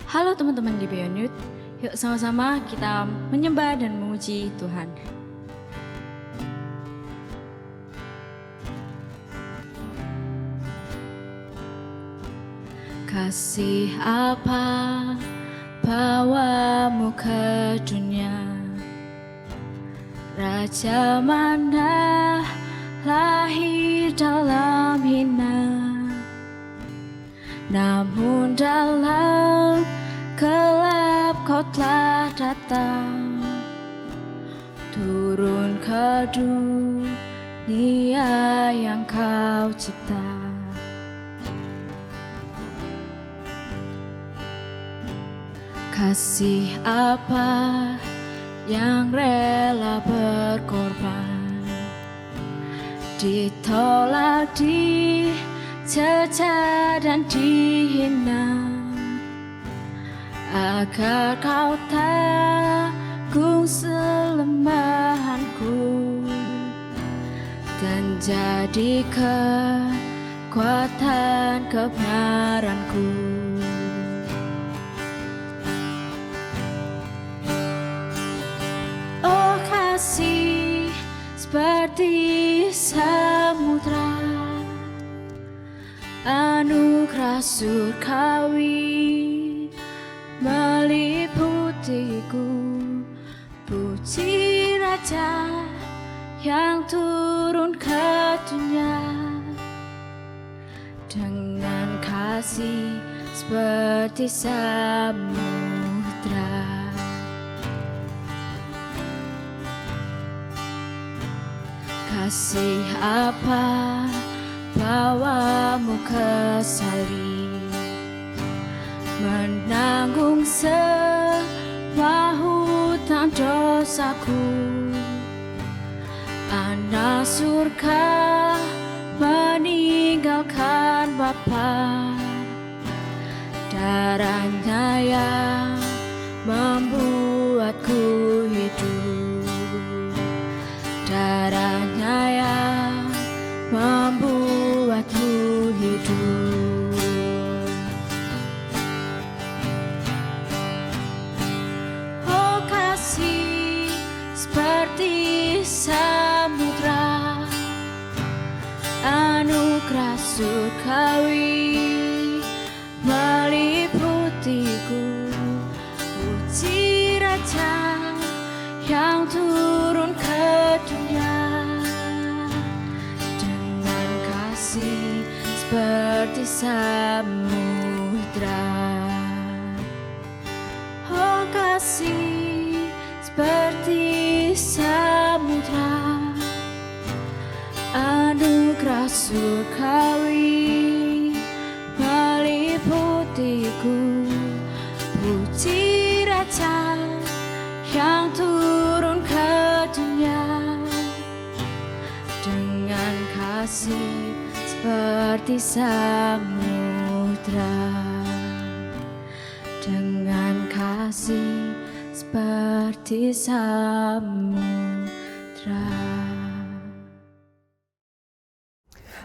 Halo teman-teman di Beyond Youth, yuk sama-sama kita menyembah dan memuji Tuhan. Kasih apa bawamu ke dunia? Raja mana lahir dalam hina, namun dalam gelap kau telah datang, turun ke dunia yang kau cipta. Kasih apa yang rela berkorban, ditolak, dicecar dan dihina, agar kau tanggung selemahanku dan jadi kekuatan kebenaranku. Oh kasih seperti samudra, anugerah surgawi meliputiku. Puji Raja yang turun ke dunia dengan kasih seperti samudra. Kasih apa bawamu ke salib, menanggung semua hutang dosaku. Anak surga meninggalkan Bapa, darahnya yang membuatku hidup, darahnya yang membuatku hidup. Oh kasih seperti samudra, anugerah surgawi meliputiku. Puji Raja yang turun ke dunia dengan kasih seperti samudra. Oh kasih seperti samudra, anugerah surgawi meliputiku. Puji Raja yang turun ke dunia dengan kasih seperti samudra, dengan kasih seperti samudra.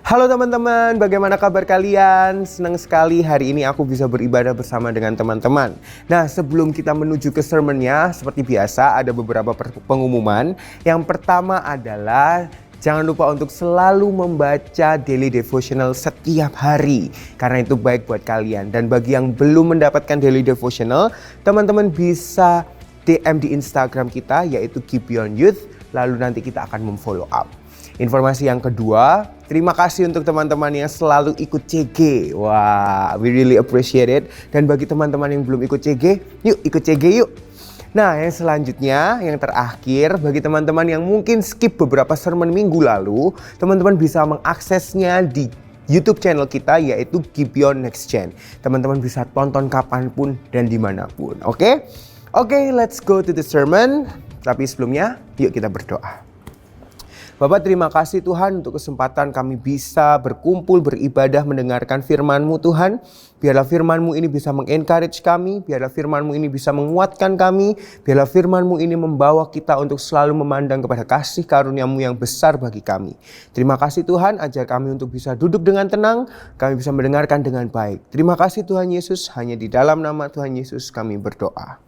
Halo teman-teman, bagaimana kabar kalian? Senang sekali hari ini aku bisa beribadah bersama dengan teman-teman. Nah, sebelum kita menuju ke sermonnya, seperti biasa ada beberapa pengumuman. Yang pertama adalah jangan lupa untuk selalu membaca daily devotional setiap hari, karena itu baik buat kalian. Dan bagi yang belum mendapatkan daily devotional, teman-teman bisa DM di Instagram kita, yaitu Keep Beyond Youth, lalu nanti kita akan memfollow up. Informasi yang kedua, terima kasih untuk teman-teman yang selalu ikut CG. Wah, we really appreciate it. Dan bagi teman-teman yang belum ikut CG, yuk ikut CG yuk. Nah, yang selanjutnya, yang terakhir, bagi teman-teman yang mungkin skip beberapa sermon minggu lalu, teman-teman bisa mengaksesnya di YouTube channel kita, yaitu Keep Beyond Next Gen. Teman-teman bisa tonton kapanpun dan dimanapun, oke? Oke, let's go to the sermon. Tapi sebelumnya, yuk kita berdoa. Bapak, terima kasih Tuhan untuk kesempatan kami bisa berkumpul, beribadah, mendengarkan firman-Mu Tuhan. Biarlah firman-Mu ini bisa mengencourage kami, biarlah firman-Mu ini bisa menguatkan kami, biarlah firman-Mu ini membawa kita untuk selalu memandang kepada kasih karunia-Mu yang besar bagi kami. Terima kasih Tuhan, ajar kami untuk bisa duduk dengan tenang, kami bisa mendengarkan dengan baik. Terima kasih Tuhan Yesus, hanya di dalam nama Tuhan Yesus kami berdoa.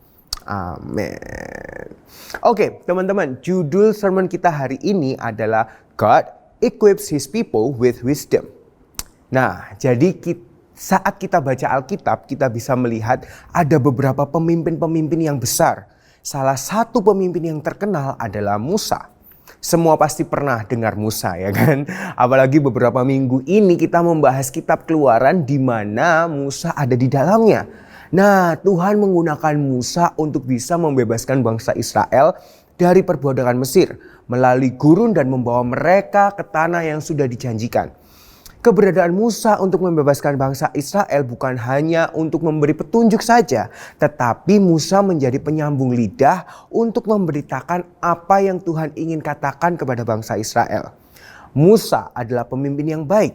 Amin. Oke, teman-teman, judul sermon kita hari ini adalah God equips His people with wisdom. Nah, jadi saat kita baca Alkitab, kita bisa melihat ada beberapa pemimpin-pemimpin yang besar. Salah satu pemimpin yang terkenal adalah Musa. Semua pasti pernah dengar Musa, ya kan? Apalagi beberapa minggu ini kita membahas kitab Keluaran di mana Musa ada di dalamnya. Nah, Tuhan menggunakan Musa untuk bisa membebaskan bangsa Israel dari perbudakan Mesir melalui gurun dan membawa mereka ke tanah yang sudah dijanjikan. Keberadaan Musa untuk membebaskan bangsa Israel bukan hanya untuk memberi petunjuk saja, tetapi Musa menjadi penyambung lidah untuk memberitakan apa yang Tuhan ingin katakan kepada bangsa Israel. Musa adalah pemimpin yang baik,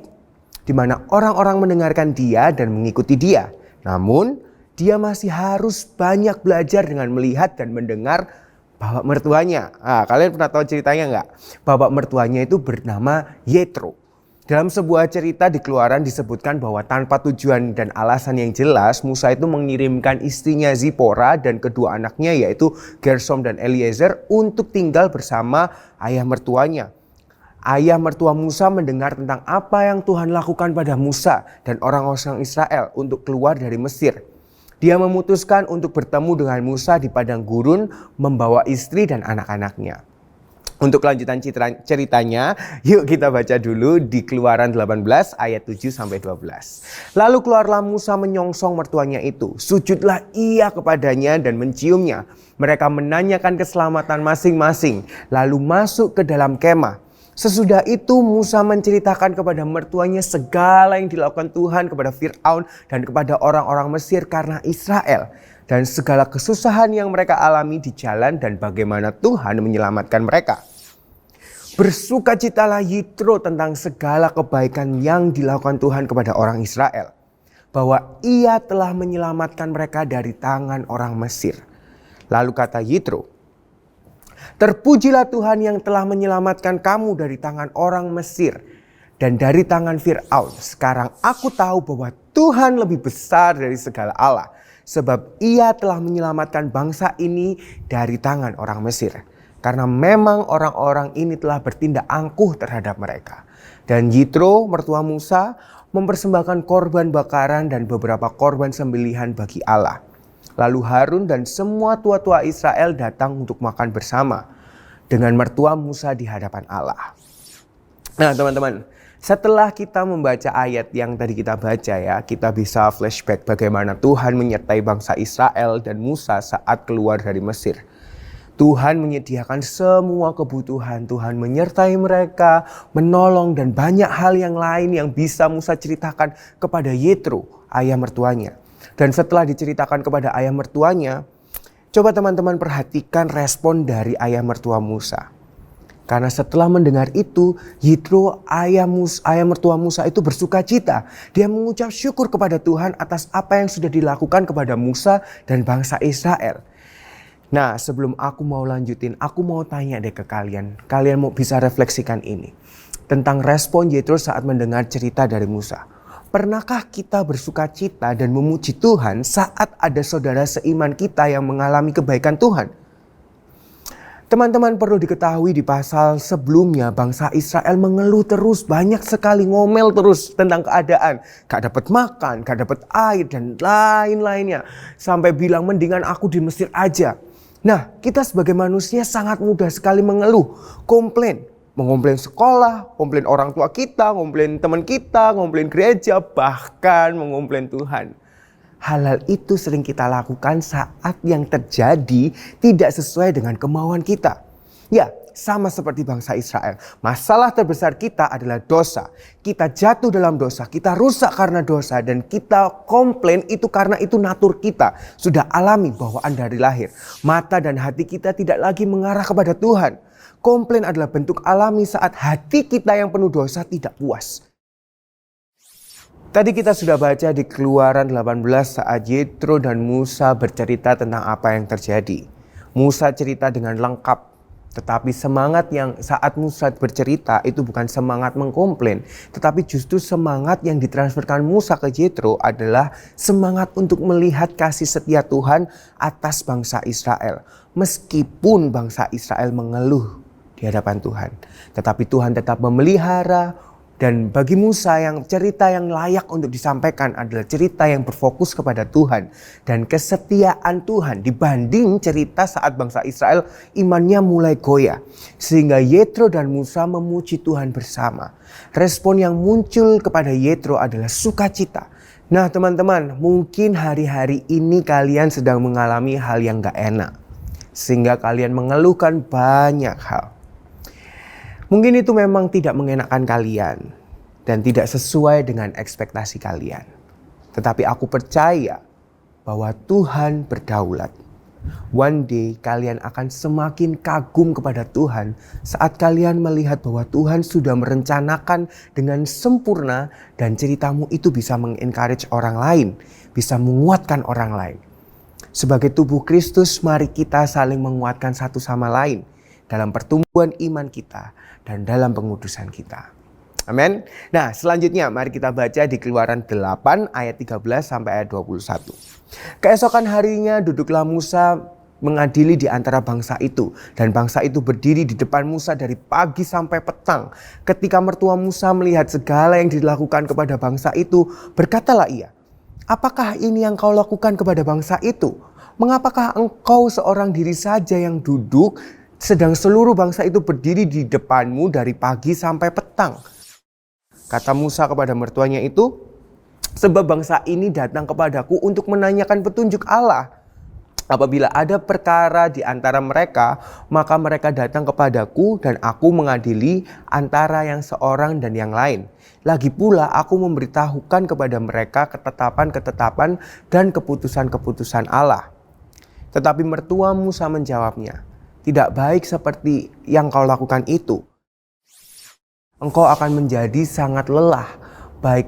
di mana orang-orang mendengarkan dia dan mengikuti dia. Namun, dia masih harus banyak belajar dengan melihat dan mendengar bapak mertuanya. Kalian pernah tahu ceritanya nggak? Bapak mertuanya itu bernama Yetro. Dalam sebuah cerita di Keluaran disebutkan bahwa tanpa tujuan dan alasan yang jelas, Musa itu mengirimkan istrinya Zipora dan kedua anaknya yaitu Gersom dan Eliezer untuk tinggal bersama ayah mertuanya. Ayah mertua Musa mendengar tentang apa yang Tuhan lakukan pada Musa dan orang-orang Israel untuk keluar dari Mesir. Dia memutuskan untuk bertemu dengan Musa di padang gurun membawa istri dan anak-anaknya. Untuk kelanjutan ceritanya, yuk kita baca dulu di Keluaran 18 ayat 7-12. Lalu keluarlah Musa menyongsong mertuanya itu. Sujudlah ia kepadanya dan menciumnya. Mereka menanyakan keselamatan masing-masing, lalu masuk ke dalam kemah. Sesudah itu Musa menceritakan kepada mertuanya segala yang dilakukan Tuhan kepada Fir'aun dan kepada orang-orang Mesir karena Israel. Dan segala kesusahan yang mereka alami di jalan dan bagaimana Tuhan menyelamatkan mereka. Bersukacitalah Yitro tentang segala kebaikan yang dilakukan Tuhan kepada orang Israel. Bahwa ia telah menyelamatkan mereka dari tangan orang Mesir. Lalu kata Yitro, terpujilah Tuhan yang telah menyelamatkan kamu dari tangan orang Mesir dan dari tangan Fir'aun. Sekarang aku tahu bahwa Tuhan lebih besar dari segala Allah, sebab ia telah menyelamatkan bangsa ini dari tangan orang Mesir. Karena memang orang-orang ini telah bertindak angkuh terhadap mereka. Dan Yitro, mertua Musa, mempersembahkan korban bakaran dan beberapa korban sembelihan bagi Allah. Lalu Harun dan semua tua-tua Israel datang untuk makan bersama dengan mertua Musa di hadapan Allah. Nah teman-teman, setelah kita membaca ayat yang tadi kita baca ya, kita bisa flashback bagaimana Tuhan menyertai bangsa Israel dan Musa saat keluar dari Mesir. Tuhan menyediakan semua kebutuhan, Tuhan menyertai mereka, menolong dan banyak hal yang lain yang bisa Musa ceritakan kepada Yetro, ayah mertuanya. Dan setelah diceritakan kepada ayah mertuanya, coba teman-teman perhatikan respon dari ayah mertua Musa. Karena setelah mendengar itu, Yitro, ayah mertua Musa itu bersuka cita. Dia mengucap syukur kepada Tuhan atas apa yang sudah dilakukan kepada Musa dan bangsa Israel. Nah, sebelum aku mau lanjutin, aku mau tanya deh ke kalian. Kalian mau bisa refleksikan ini. Tentang respon Yitro saat mendengar cerita dari Musa. Pernahkah kita bersuka cita dan memuji Tuhan saat ada saudara seiman kita yang mengalami kebaikan Tuhan? Teman-teman perlu diketahui di pasal sebelumnya bangsa Israel mengeluh terus, banyak sekali ngomel terus tentang keadaan. Gak dapat makan, gak dapat air dan lain-lainnya. Sampai bilang mendingan aku di Mesir aja. Nah, kita sebagai manusia sangat mudah sekali mengeluh, komplain. Mengomplain sekolah, komplain orang tua kita, komplain teman kita, komplain gereja, bahkan mengomplain Tuhan. Hal-hal itu sering kita lakukan saat yang terjadi tidak sesuai dengan kemauan kita. Ya, sama seperti bangsa Israel. Masalah terbesar kita adalah dosa. Kita jatuh dalam dosa, kita rusak karena dosa, dan kita komplain itu karena itu natur kita. Sudah alami bawaan dari lahir. Mata dan hati kita tidak lagi mengarah kepada Tuhan. Komplain adalah bentuk alami saat hati kita yang penuh dosa tidak puas. Tadi kita sudah baca di Keluaran 18 saat Yetro dan Musa bercerita tentang apa yang terjadi. Musa cerita dengan lengkap, tetapi semangat yang saat Musa bercerita itu bukan semangat mengkomplain, tetapi justru semangat yang ditransferkan Musa ke Yetro adalah semangat untuk melihat kasih setia Tuhan atas bangsa Israel. Meskipun bangsa Israel mengeluh di hadapan Tuhan, tetapi Tuhan tetap memelihara. Dan bagi Musa yang cerita yang layak untuk disampaikan adalah cerita yang berfokus kepada Tuhan dan kesetiaan Tuhan dibanding cerita saat bangsa Israel imannya mulai goyah. Sehingga Yetro dan Musa memuji Tuhan bersama. Respon yang muncul kepada Yetro adalah sukacita. Nah teman-teman, mungkin hari-hari ini kalian sedang mengalami hal yang gak enak. Sehingga kalian mengeluhkan banyak hal. Mungkin itu memang tidak mengenakan kalian dan tidak sesuai dengan ekspektasi kalian. Tetapi aku percaya bahwa Tuhan berdaulat. One day kalian akan semakin kagum kepada Tuhan saat kalian melihat bahwa Tuhan sudah merencanakan dengan sempurna dan ceritamu itu bisa mengencourage orang lain, bisa menguatkan orang lain. Sebagai tubuh Kristus, mari kita saling menguatkan satu sama lain dalam pertumbuhan iman kita dan dalam pengudusan kita. Amin. Nah, selanjutnya mari kita baca di Keluaran 8 ayat 13 sampai ayat 21. Keesokan harinya duduklah Musa mengadili di antara bangsa itu, dan bangsa itu berdiri di depan Musa dari pagi sampai petang. Ketika mertua Musa melihat segala yang dilakukan kepada bangsa itu, berkatalah ia, "Apakah ini yang kau lakukan kepada bangsa itu? Mengapakah engkau seorang diri saja yang duduk, sedang seluruh bangsa itu berdiri di depanmu dari pagi sampai petang?" Kata Musa kepada mertuanya itu, "Sebab bangsa ini datang kepadaku untuk menanyakan petunjuk Allah. Apabila ada perkara di antara mereka, maka mereka datang kepadaku dan aku mengadili antara yang seorang dan yang lain. Lagi pula aku memberitahukan kepada mereka ketetapan-ketetapan dan keputusan-keputusan Allah." Tetapi mertua Musa menjawabnya, "Tidak baik seperti yang kau lakukan itu. Engkau akan menjadi sangat lelah, baik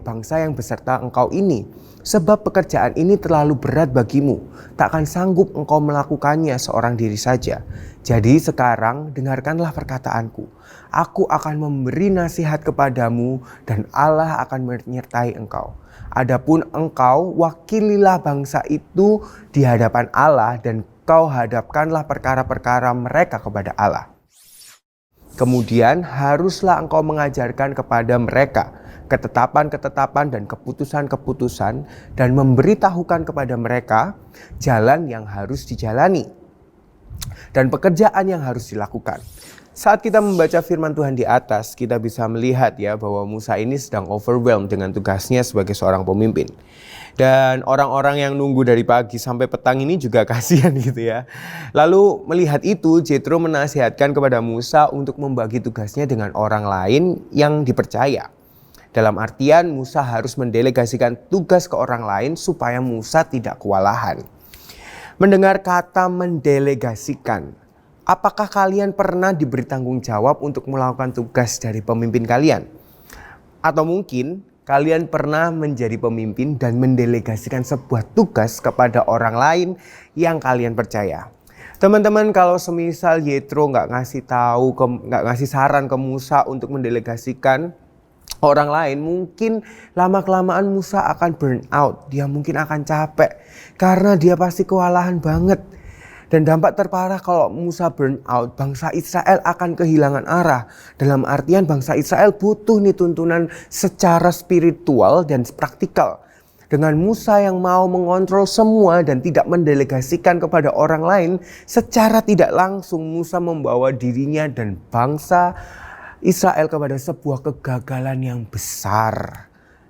bangsa yang beserta engkau ini. Sebab pekerjaan ini terlalu berat bagimu, takkan sanggup engkau melakukannya seorang diri saja. Jadi sekarang dengarkanlah perkataanku. Aku akan memberi nasihat kepadamu dan Allah akan menyertai engkau. Adapun engkau wakililah bangsa itu di hadapan Allah dan kau hadapkanlah perkara-perkara mereka kepada Allah. Kemudian haruslah engkau mengajarkan kepada mereka ketetapan-ketetapan dan keputusan-keputusan dan memberitahukan kepada mereka jalan yang harus dijalani dan pekerjaan yang harus dilakukan." Saat kita membaca firman Tuhan di atas, kita bisa melihat ya bahwa Musa ini sedang overwhelmed dengan tugasnya sebagai seorang pemimpin. Dan orang-orang yang nunggu dari pagi sampai petang ini juga kasihan gitu ya. Lalu melihat itu, Jethro menasihatkan kepada Musa untuk membagi tugasnya dengan orang lain yang dipercaya. Dalam artian Musa harus mendelegasikan tugas ke orang lain supaya Musa tidak kewalahan. Mendengar kata mendelegasikan, apakah kalian pernah diberi tanggung jawab untuk melakukan tugas dari pemimpin kalian? Atau mungkin kalian pernah menjadi pemimpin dan mendelegasikan sebuah tugas kepada orang lain yang kalian percaya. Teman-teman, kalau semisal Yetro nggak ngasih saran ke Musa untuk mendelegasikan orang lain, mungkin lama-kelamaan Musa akan burn out. Dia mungkin akan capek karena dia pasti kewalahan banget. Dan dampak terparah kalau Musa burn out, bangsa Israel akan kehilangan arah. Dalam artian bangsa Israel butuh nih tuntunan secara spiritual dan praktikal. Dengan Musa yang mau mengontrol semua dan tidak mendelegasikan kepada orang lain, secara tidak langsung Musa membawa dirinya dan bangsa Israel kepada sebuah kegagalan yang besar.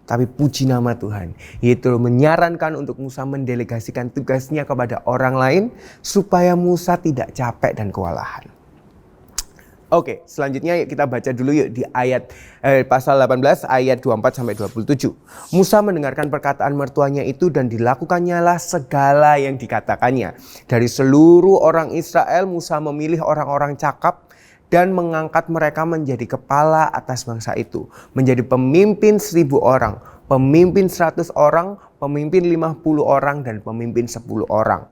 Tapi puji nama Tuhan, yaitu menyarankan untuk Musa mendelegasikan tugasnya kepada orang lain supaya Musa tidak capek dan kewalahan. Oke, selanjutnya yuk kita baca dulu yuk di ayat pasal 18 ayat 24 sampai 27. Musa mendengarkan perkataan mertuanya itu dan dilakukannya lah segala yang dikatakannya. Dari seluruh orang Israel Musa memilih orang-orang cakap dan mengangkat mereka menjadi kepala atas bangsa itu, menjadi pemimpin 1.000 orang, pemimpin 100 orang, pemimpin 50 orang dan pemimpin 10 orang.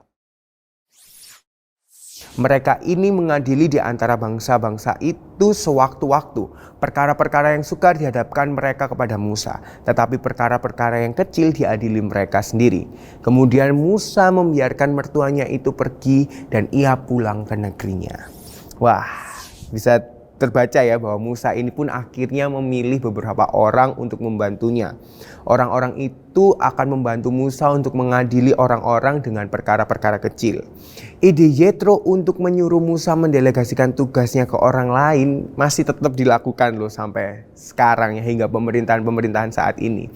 Mereka ini mengadili di antara bangsa-bangsa itu sewaktu-waktu. Perkara-perkara yang sukar dihadapkan mereka kepada Musa, tetapi perkara-perkara yang kecil diadili mereka sendiri. Kemudian Musa membiarkan mertuanya itu pergi dan ia pulang ke negerinya. Wah, bisa terbaca ya bahwa Musa ini pun akhirnya memilih beberapa orang untuk membantunya. Orang-orang itu akan membantu Musa untuk mengadili orang-orang dengan perkara-perkara kecil. Ide Yetro untuk menyuruh Musa mendelegasikan tugasnya ke orang lain masih tetap dilakukan loh sampai sekarang ya, hingga pemerintahan saat ini.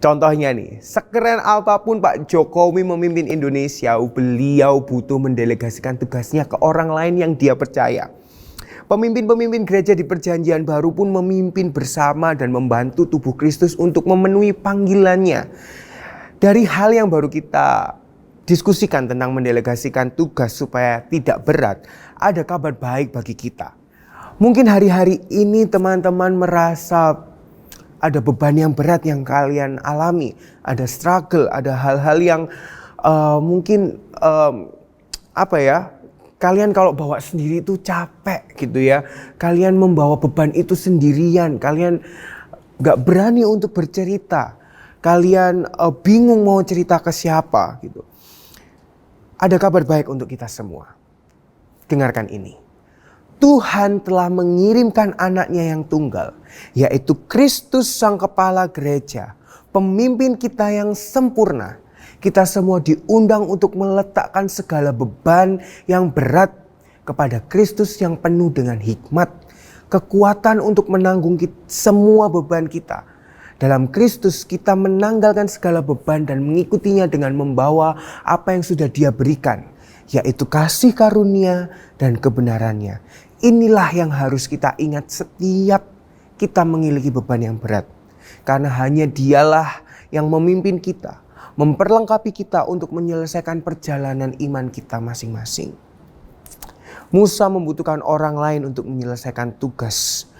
Contohnya nih, sekeren apapun Pak Jokowi memimpin Indonesia, beliau butuh mendelegasikan tugasnya ke orang lain yang dia percaya. Pemimpin-pemimpin gereja di Perjanjian Baru pun memimpin bersama dan membantu tubuh Kristus untuk memenuhi panggilannya. Dari hal yang baru kita diskusikan tentang mendelegasikan tugas supaya tidak berat, ada kabar baik bagi kita. Mungkin hari-hari ini teman-teman merasa ada beban yang berat yang kalian alami, ada struggle, ada hal-hal yang mungkin kalian kalau bawa sendiri itu capek gitu ya. Kalian membawa beban itu sendirian. Kalian gak berani untuk bercerita. Kalian bingung mau cerita ke siapa gitu. Ada kabar baik untuk kita semua. Dengarkan ini. Tuhan telah mengirimkan anaknya yang tunggal, yaitu Kristus sang kepala gereja, pemimpin kita yang sempurna. Kita semua diundang untuk meletakkan segala beban yang berat kepada Kristus yang penuh dengan hikmat, kekuatan untuk menanggung semua beban kita. Dalam Kristus kita menanggalkan segala beban dan mengikutinya dengan membawa apa yang sudah Dia berikan, yaitu kasih karunia dan kebenarannya. Inilah yang harus kita ingat setiap kita memiliki beban yang berat. Karena hanya Dialah yang memimpin kita, memperlengkapi kita untuk menyelesaikan perjalanan iman kita masing-masing. Musa membutuhkan orang lain untuk menyelesaikan tugas,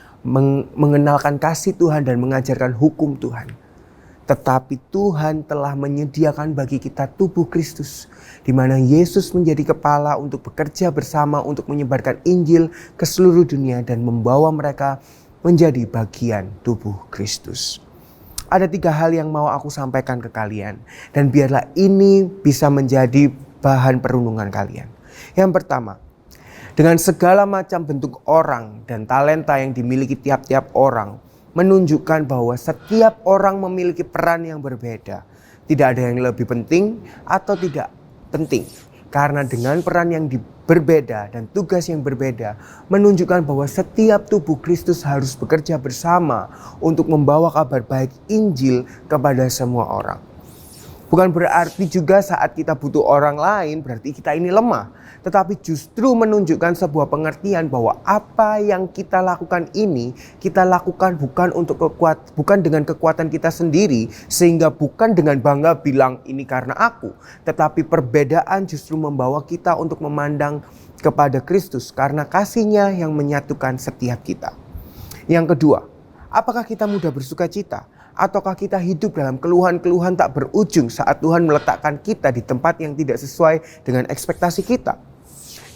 mengenalkan kasih Tuhan dan mengajarkan hukum Tuhan. Tetapi Tuhan telah menyediakan bagi kita tubuh Kristus, di mana Yesus menjadi kepala untuk bekerja bersama untuk menyebarkan Injil ke seluruh dunia dan membawa mereka menjadi bagian tubuh Kristus. Ada 3 hal yang mau aku sampaikan ke kalian. Dan biarlah ini bisa menjadi bahan perenungan kalian. Yang pertama, dengan segala macam bentuk orang dan talenta yang dimiliki tiap-tiap orang, menunjukkan bahwa setiap orang memiliki peran yang berbeda. Tidak ada yang lebih penting atau tidak penting. Karena dengan peran yang berbeda dan tugas yang berbeda, menunjukkan bahwa setiap tubuh Kristus harus bekerja bersama untuk membawa kabar baik Injil kepada semua orang. Bukan berarti juga saat kita butuh orang lain berarti kita ini lemah. Tetapi justru menunjukkan sebuah pengertian bahwa apa yang kita lakukan ini, kita lakukan bukan dengan kekuatan kita sendiri. Sehingga bukan dengan bangga bilang ini karena aku. Tetapi perbedaan justru membawa kita untuk memandang kepada Kristus karena kasih-Nya yang menyatukan setiap kita. Yang kedua, apakah kita mudah bersuka cita? Ataukah kita hidup dalam keluhan-keluhan tak berujung saat Tuhan meletakkan kita di tempat yang tidak sesuai dengan ekspektasi kita?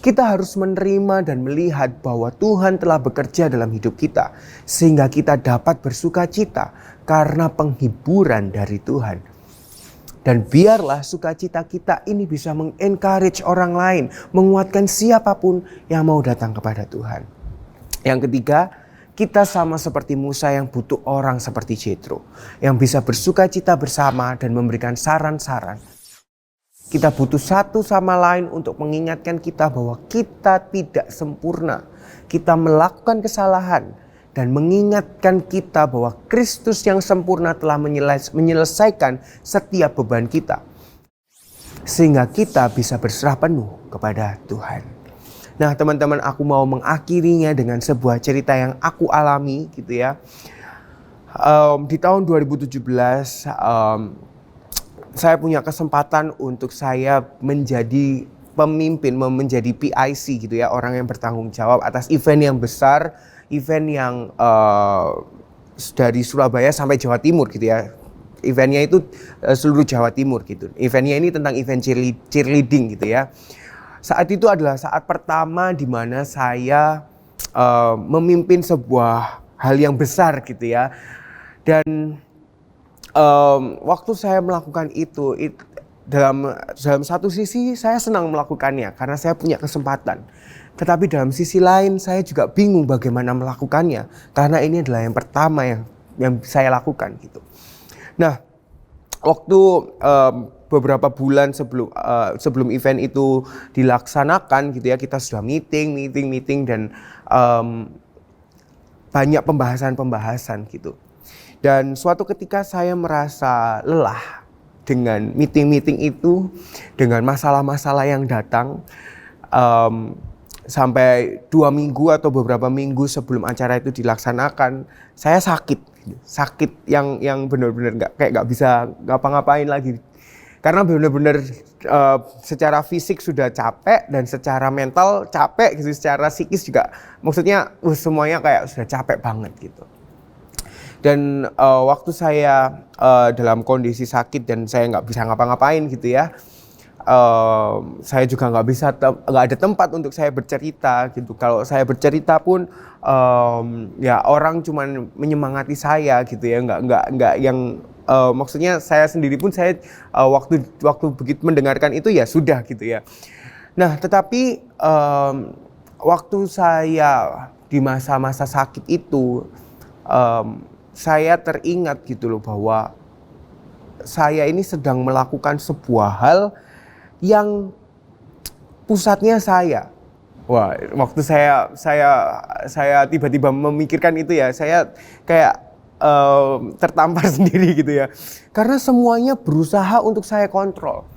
Kita harus menerima dan melihat bahwa Tuhan telah bekerja dalam hidup kita, sehingga kita dapat bersuka cita karena penghiburan dari Tuhan. Dan biarlah sukacita kita ini bisa mengencourage orang lain, menguatkan siapapun yang mau datang kepada Tuhan. Yang ketiga, kita sama seperti Musa yang butuh orang seperti Yetro, yang bisa bersuka cita bersama dan memberikan saran-saran. Kita butuh satu sama lain untuk mengingatkan kita bahwa kita tidak sempurna. Kita melakukan kesalahan dan mengingatkan kita bahwa Kristus yang sempurna telah menyelesaikan setiap beban kita. Sehingga kita bisa berserah penuh kepada Tuhan. Nah teman-teman, aku mau mengakhirinya dengan sebuah cerita yang aku alami gitu ya. Di tahun 2017 saya punya kesempatan untuk saya menjadi pemimpin, menjadi PIC gitu ya, orang yang bertanggung jawab atas event yang besar, event yang dari Surabaya sampai Jawa Timur gitu ya. Eventnya itu seluruh Jawa Timur gitu. Eventnya ini tentang event cheerleading gitu ya. Saat itu adalah saat pertama di mana saya memimpin sebuah hal yang besar gitu ya. Dan waktu saya melakukan itu, dalam satu sisi saya senang melakukannya karena saya punya kesempatan. Tetapi dalam sisi lain saya juga bingung bagaimana melakukannya karena ini adalah yang pertama yang saya lakukan gitu. Nah, waktu beberapa bulan sebelum event itu dilaksanakan gitu ya, kita sudah meeting dan banyak pembahasan gitu. Dan suatu ketika saya merasa lelah dengan meeting itu, dengan masalah-masalah yang datang, sampai 2 minggu atau beberapa minggu sebelum acara itu dilaksanakan, saya sakit yang benar-benar nggak bisa ngapa-ngapain lagi, karena benar-benar secara fisik sudah capek dan secara mental capek gitu, secara psikis juga, maksudnya semuanya kayak sudah capek banget gitu. Dan waktu saya dalam kondisi sakit dan saya nggak bisa ngapa-ngapain gitu ya, saya juga nggak ada tempat untuk saya bercerita gitu. Kalau saya bercerita pun ya orang cuman menyemangati saya gitu ya, nggak yang maksudnya saya sendiri pun saya waktu begitu mendengarkan itu ya sudah gitu ya. Nah tetapi waktu saya di masa-masa sakit itu, saya teringat gitu loh bahwa saya ini sedang melakukan sebuah hal yang pusatnya saya. Wah, waktu saya tiba-tiba memikirkan itu ya, saya kayak tertampar sendiri gitu ya. Karena semuanya berusaha untuk saya kontrol.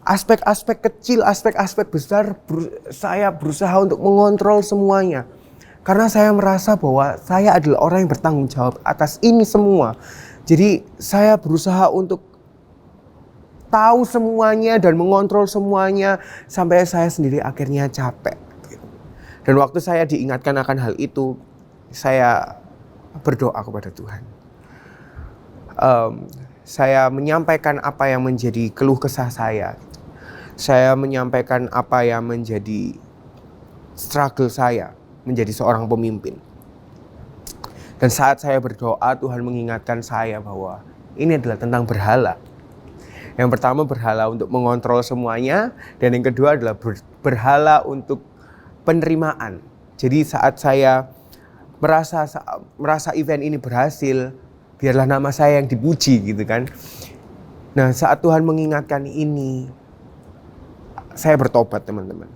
Aspek-aspek kecil, aspek-aspek besar, saya berusaha untuk mengontrol semuanya. Karena saya merasa bahwa saya adalah orang yang bertanggung jawab atas ini semua. Jadi saya berusaha untuk tahu semuanya dan mengontrol semuanya sampai saya sendiri akhirnya capek. Dan waktu saya diingatkan akan hal itu, saya berdoa kepada Tuhan. Saya menyampaikan apa yang menjadi keluh kesah saya. Saya menyampaikan apa yang menjadi struggle saya menjadi seorang pemimpin. Dan saat saya berdoa, Tuhan mengingatkan saya bahwa ini adalah tentang berhala. Yang pertama berhala untuk mengontrol semuanya, dan yang kedua adalah berhala untuk penerimaan. Jadi saat saya merasa event ini berhasil, biarlah nama saya yang dipuji gitu kan. Nah saat Tuhan mengingatkan ini, saya bertobat teman-teman.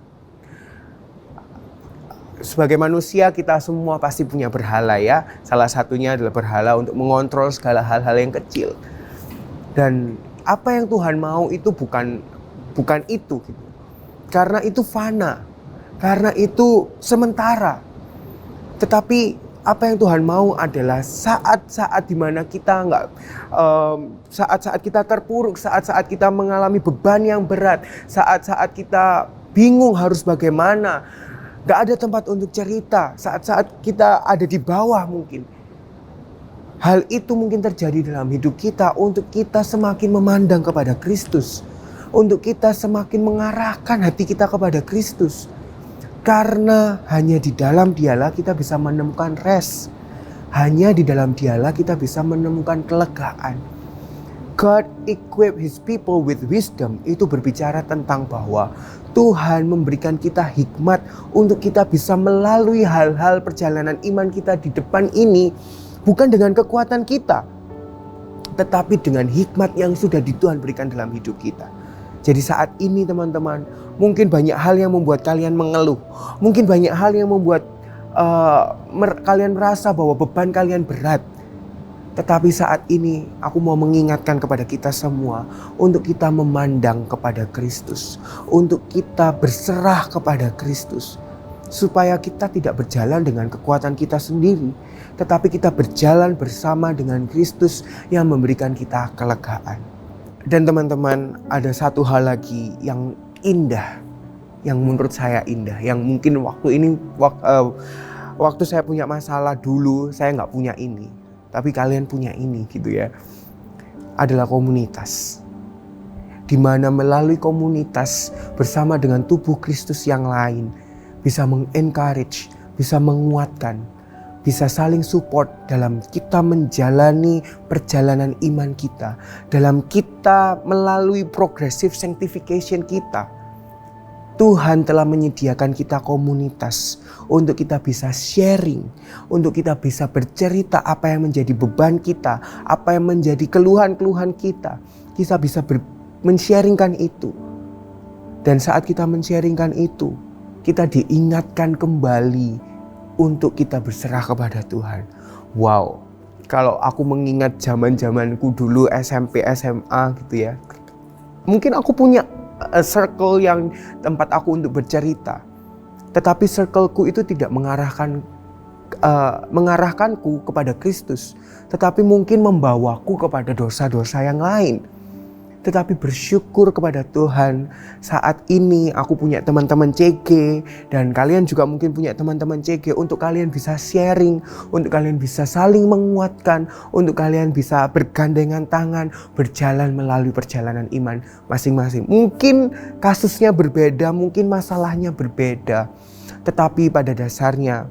Sebagai manusia kita semua pasti punya berhala ya. Salah satunya adalah berhala untuk mengontrol segala hal-hal yang kecil. Dan apa yang Tuhan mau itu bukan itu gitu. Karena itu fana. Karena itu sementara. Tetapi apa yang Tuhan mau adalah saat-saat dimana kita saat-saat kita terpuruk, saat-saat kita mengalami beban yang berat, saat-saat kita bingung harus bagaimana, gak ada tempat untuk cerita, saat-saat kita ada di bawah mungkin. Hal itu mungkin terjadi dalam hidup kita untuk kita semakin memandang kepada Kristus. Untuk kita semakin mengarahkan hati kita kepada Kristus. Karena hanya di dalam Dialah kita bisa menemukan rest. Hanya di dalam Dialah kita bisa menemukan kelegaan. God equip His people with wisdom itu berbicara tentang bahwa Tuhan memberikan kita hikmat untuk kita bisa melalui hal-hal perjalanan iman kita di depan ini, bukan dengan kekuatan kita, tetapi dengan hikmat yang sudah Tuhan berikan dalam hidup kita. Jadi saat ini teman-teman, mungkin banyak hal yang membuat kalian mengeluh, mungkin banyak hal yang membuat kalian merasa bahwa beban kalian berat. Tetapi saat ini aku mau mengingatkan kepada kita semua untuk kita memandang kepada Kristus, untuk kita berserah kepada Kristus, supaya kita tidak berjalan dengan kekuatan kita sendiri, tetapi kita berjalan bersama dengan Kristus yang memberikan kita kelegaan. Dan teman-teman, ada satu hal lagi yang indah, yang menurut saya indah, yang mungkin waktu saya punya masalah dulu, saya nggak punya ini, tapi kalian punya ini gitu ya, adalah komunitas. Di mana melalui komunitas bersama dengan tubuh Kristus yang lain, bisa mengencourage, bisa menguatkan, bisa saling support dalam kita menjalani perjalanan iman kita, dalam kita melalui progressive sanctification kita. Tuhan telah menyediakan kita komunitas untuk kita bisa sharing, untuk kita bisa bercerita apa yang menjadi beban kita, apa yang menjadi keluhan-keluhan kita. Kita bisa men-sharingkan itu. Dan saat kita men-sharingkan itu, kita diingatkan kembali untuk kita berserah kepada Tuhan. Wow, kalau aku mengingat zaman-zamanku dulu SMP, SMA gitu ya. Mungkin aku punya circle yang tempat aku untuk bercerita. Tetapi circleku itu tidak mengarahkanku kepada Kristus, tetapi mungkin membawaku kepada dosa-dosa yang lain. Tetapi bersyukur kepada Tuhan, saat ini aku punya teman-teman CG, dan kalian juga mungkin punya teman-teman CG, untuk kalian bisa sharing, untuk kalian bisa saling menguatkan, untuk kalian bisa bergandengan tangan, berjalan melalui perjalanan iman masing-masing. Mungkin kasusnya berbeda, mungkin masalahnya berbeda, tetapi pada dasarnya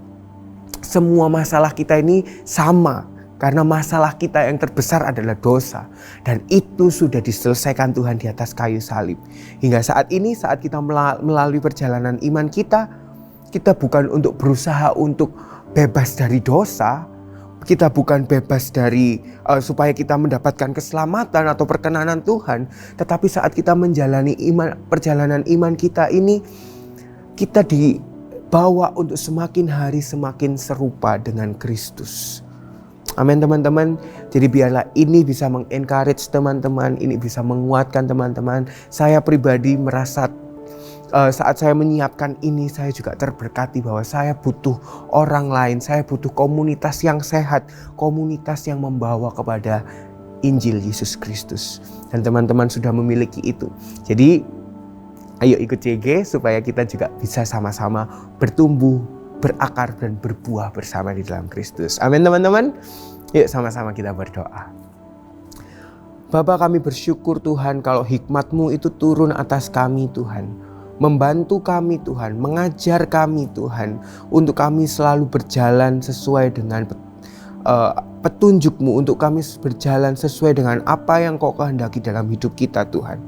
semua masalah kita ini sama. Karena masalah kita yang terbesar adalah dosa. Dan itu sudah diselesaikan Tuhan di atas kayu salib. Hingga saat ini, saat kita melalui perjalanan iman kita, kita bukan untuk berusaha untuk bebas dari dosa. Kita bukan bebas dari supaya kita mendapatkan keselamatan atau perkenanan Tuhan. Tetapi saat kita menjalani perjalanan iman kita ini, kita dibawa untuk semakin hari semakin serupa dengan Kristus. Amin teman-teman. Jadi biarlah ini bisa mengencourage teman-teman, ini bisa menguatkan teman-teman. Saya pribadi merasa saat saya menyiapkan ini, saya juga terberkati bahwa saya butuh orang lain, saya butuh komunitas yang sehat, komunitas yang membawa kepada Injil Yesus Kristus. Dan teman-teman sudah memiliki itu. Jadi ayo ikut CG supaya kita juga bisa sama-sama bertumbuh, berakar dan berbuah bersama di dalam Kristus. Amin teman-teman. Yuk sama-sama kita berdoa. Bapa, kami bersyukur Tuhan kalau hikmat-Mu itu turun atas kami Tuhan. Membantu kami Tuhan, mengajar kami Tuhan, untuk kami selalu berjalan sesuai dengan petunjuk-Mu, untuk kami berjalan sesuai dengan apa yang Kau kehendaki dalam hidup kita Tuhan.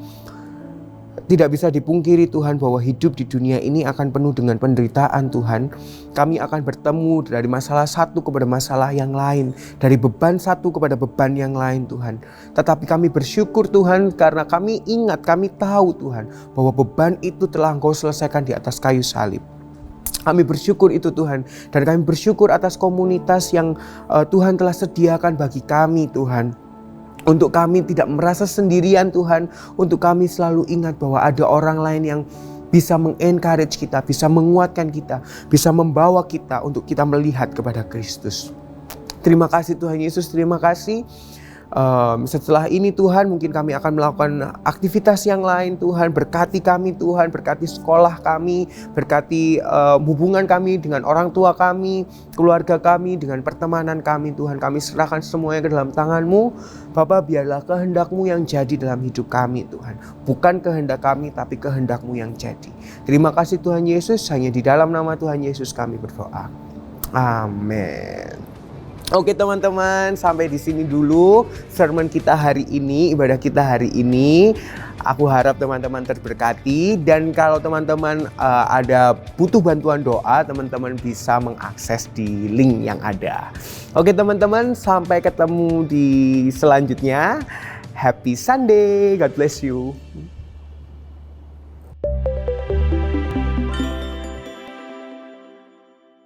Tidak bisa dipungkiri Tuhan bahwa hidup di dunia ini akan penuh dengan penderitaan Tuhan. Kami akan bertemu dari masalah satu kepada masalah yang lain, dari beban satu kepada beban yang lain Tuhan. Tetapi kami bersyukur Tuhan karena kami ingat, kami tahu Tuhan bahwa beban itu telah Engkau selesaikan di atas kayu salib. Kami bersyukur itu Tuhan, dan kami bersyukur atas komunitas yang Tuhan telah sediakan bagi kami Tuhan. Untuk kami tidak merasa sendirian Tuhan, untuk kami selalu ingat bahwa ada orang lain yang bisa mengencourage kita, bisa menguatkan kita, bisa membawa kita untuk kita melihat kepada Kristus. Terima kasih Tuhan Yesus, terima kasih. Setelah ini Tuhan, mungkin kami akan melakukan aktivitas yang lain Tuhan. Berkati kami Tuhan, berkati sekolah kami, berkati hubungan kami dengan orang tua kami, keluarga kami, dengan pertemanan kami Tuhan. Kami serahkan semuanya ke dalam tangan-Mu. Bapa, biarlah kehendak-Mu yang jadi dalam hidup kami Tuhan. Bukan kehendak kami, tapi kehendak-Mu yang jadi. Terima kasih Tuhan Yesus, hanya di dalam nama Tuhan Yesus kami berdoa. Amin. Oke teman-teman, sampai di sini dulu sermon kita hari ini, ibadah kita hari ini. Aku harap teman-teman terberkati, dan kalau teman-teman ada butuh bantuan doa, teman-teman bisa mengakses di link yang ada. Oke teman-teman, sampai ketemu di selanjutnya. Happy Sunday, God bless you.